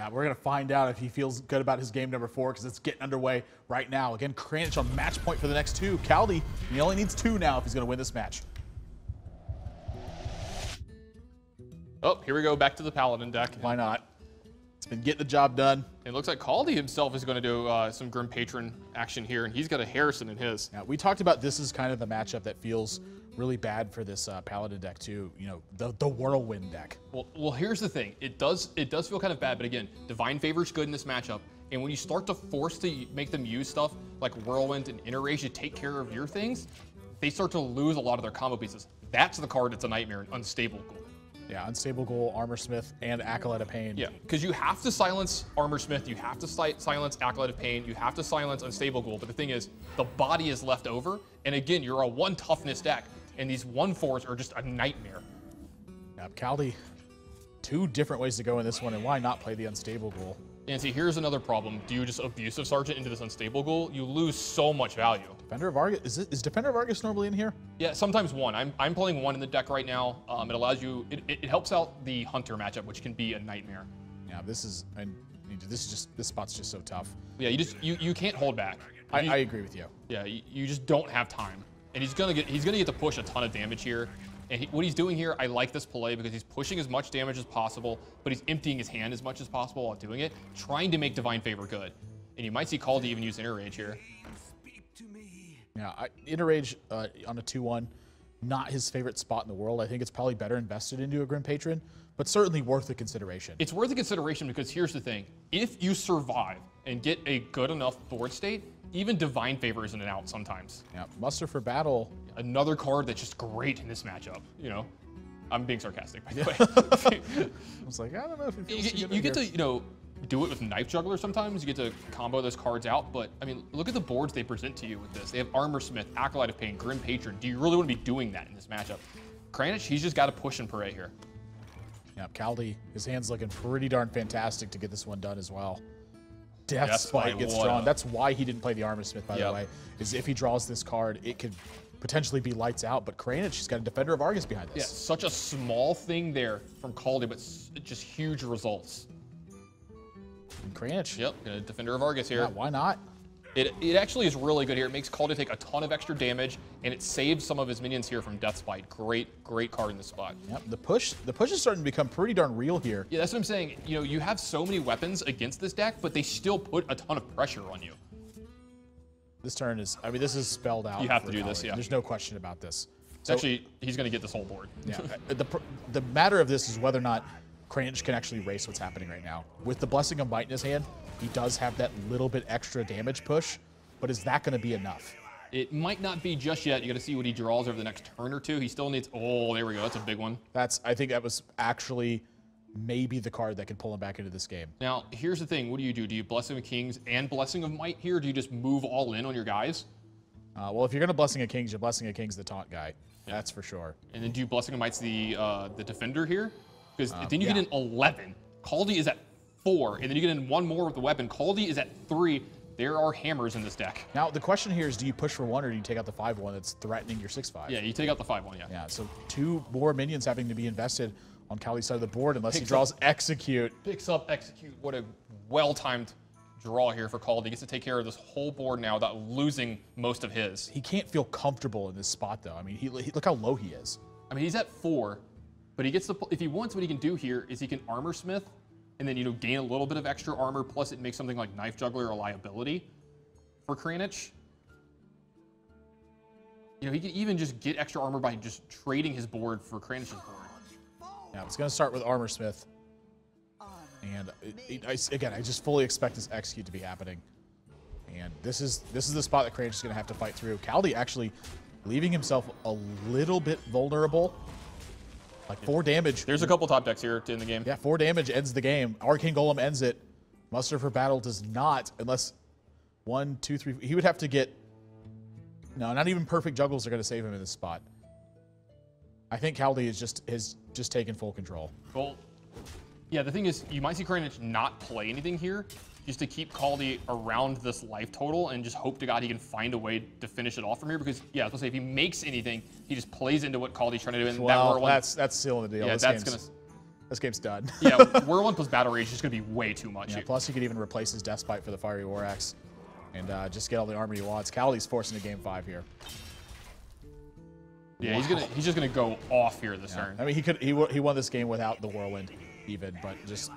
Yeah, we're going to find out if he feels good about his game number 4 because it's getting underway right now. Again, Kranich on match point for the next 2. Kaldi, he only needs 2 now if he's going to win this match. Oh, here we go, back to the Paladin deck. Why not? It's been getting the job done. It looks like Kaldi himself is going to do some Grim Patron action here, and he's got a Harrison in his. Yeah, we talked about this as kind of the matchup that feels really bad for this Paladin deck too. You know, the Whirlwind deck. Well, here's the thing. It does feel kind of bad, but again, Divine Favor's good in this matchup. And when you start to force to make them use stuff like Whirlwind and Inner Rage to take care of your things, they start to lose a lot of their combo pieces. That's the card that's a nightmare in Unstable Ghoul. Yeah, Unstable Ghoul, Armor Smith, and Acolyte of Pain. Yeah, because you have to silence Armor Smith, you have to silence Acolyte of Pain, you have to silence Unstable Ghoul, but the thing is, the body is left over, and again, you're a 1 toughness deck, and these 1/4s are just a nightmare. Yeah, Kaldi, 2 different ways to go in this one, and why not play the Unstable Ghoul? And see, here's another problem. Do you just Abusive Sergeant into this Unstable Ghoul? You lose so much value. Defender of Argus, is Defender of Argus normally in here? Yeah, sometimes 1. I'm playing 1 in the deck right now. It allows you, it helps out the Hunter matchup, which can be a nightmare. Yeah, this spot's just so tough. Yeah, you can't hold back. I agree with you. Yeah, you just don't have time. And he's gonna get to push a ton of damage here. And what he's doing here, I like this play because he's pushing as much damage as possible, but he's emptying his hand as much as possible while doing it, trying to make Divine Favor good. And you might see Kaldi even use Inner Rage here. Yeah, Inner Rage on a 2/1, not his favorite spot in the world. I think it's probably better invested into a Grim Patron, but certainly worth the consideration. It's worth the consideration because here's the thing. If you survive and get a good enough board state, even Divine Favor isn't an out sometimes. Yeah, Muster for Battle. Another card that's just great in this matchup, you know? I'm being sarcastic, by the way. I was like, I don't know if it feels you get to, you know, do it with Knife Juggler sometimes. You get to combo those cards out, but I mean, look at the boards they present to you with this. They have Armor Smith, Acolyte of Pain, Grim Patron. Do you really want to be doing that in this matchup? Kranich, he's just got to push and pray here. Yeah, Kaldi, his hand's looking pretty darn fantastic to get this one done as well. Death Spite gets drawn. That's why he didn't play the Armor Smith, by the way, is if he draws this card, it could potentially be lights out, but Kranich, he's got a Defender of Argus behind this. Yeah, such a small thing there from Kaldi, but just huge results. And Kranich. Yep, a Defender of Argus here. Yeah, why not? It actually is really good here. It makes Kaldi take a ton of extra damage, and it saves some of his minions here from Death Spite. Great card in this spot. Yep, the push is starting to become pretty darn real here. Yeah, that's what I'm saying. You know, you have so many weapons against this deck, but they still put a ton of pressure on you. This turn is, I mean, this is spelled out. You have to do this, yeah. There's no question about this. So, actually, he's going to get this whole board. Yeah, the matter of this is whether or not Kranich can actually race what's happening right now. With the Blessing of Might in his hand, he does have that little bit extra damage push, but is that going to be enough? It might not be just yet. You got to see what he draws over the next turn or 2. He still needs, oh, there we go. That's a big one. I think that was actually maybe the card that could pull him back into this game. Now, here's the thing. What do? Do you Blessing of Kings and Blessing of Might here? Do you just move all in on your guys? Well, if you're going to Blessing of Kings, you're Blessing of Kings the taunt guy. Yeah. That's for sure. And then do you Blessing of Might's the Defender here? Because then you get an 11. Kaldi is at 4, and then you get in 1 more with the weapon. Kaldi is at 3. There are hammers in this deck. Now, the question here is, do you push for 1 or do you take out the 5/1 that's threatening your 6/5? Yeah, you take out the 5/1, yeah. Yeah, so 2 more minions having to be invested on Kaldi's side of the board unless he draws Execute. Picks up Execute. What a well-timed draw here for Kaldi. He gets to take care of this whole board now without losing most of his. He can't feel comfortable in this spot, though. I mean, look how low he is. I mean, he's at 4, but he gets to, if he wants, what he can do here is he can Armor Smith and then, you know, gain a little bit of extra armor, plus it makes something like Knife Juggler a liability for Kranich. You know, he can even just get extra armor by just trading his board for Kranich's board. Yeah, it's going to start with Armor Smith. And again, I just fully expect this Execute to be happening. And this is the spot that Kranich is going to have to fight through. Kaldi actually leaving himself a little bit vulnerable. Like 4 damage. There's a couple top decks here to end the game. Yeah, 4 damage ends the game. Arcane Golem ends it. Muster for Battle does not, unless 1, 2, 3. He would have to get. No, not even perfect juggles are going to save him in this spot. I think Kaldi has just taken full control. Well, yeah, the thing is, you might see Kranich not play anything here, just to keep Kaldi around this life total and just hope to God he can find a way to finish it off from here. Because, yeah, I was going to say, if he makes anything, he just plays into what Kaldi's trying to do. And well, that's sealing the deal. Yeah, this that's going to... This game's done. Yeah, Whirlwind plus Battle Rage is just going to be way too much. Yeah, plus, he could even replace his Death Spite for the Fiery War Axe and just get all the armor he wants. Kaldi's forcing a game 5 here. Yeah, he's just gonna go off here this turn. I mean, he won this game without the Whirlwind even, but just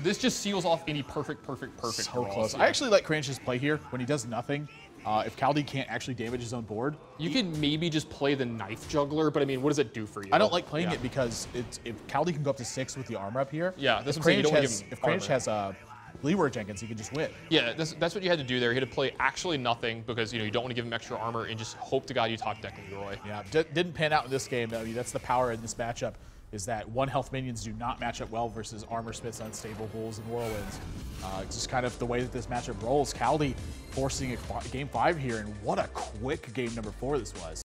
this just seals off any perfect so draws. close. Yeah. I actually like Kranich's play here when he does nothing. If Kaldi can't actually damage his own board, you can maybe just play the Knife Juggler, but I mean, what does it do for you? I don't like playing it because if Kaldi can go up to 6 with the armor up here, yeah, that's if what I'm saying. You don't Kranich give him if Kranich has Leeward Jenkins, he can just win. Yeah, that's what you had to do there. You had to play actually nothing because you don't want to give him extra armor and just hope to God you top deck Leroy. Yeah, didn't pan out in this game. I mean, that's the power in this matchup, is that 1 health minions do not match up well versus Armor Smiths, Unstable Bulls, and Whirlwinds. It's just kind of the way that this matchup rolls. Kaldi forcing a game 5 here, and what a quick game number 4 this was.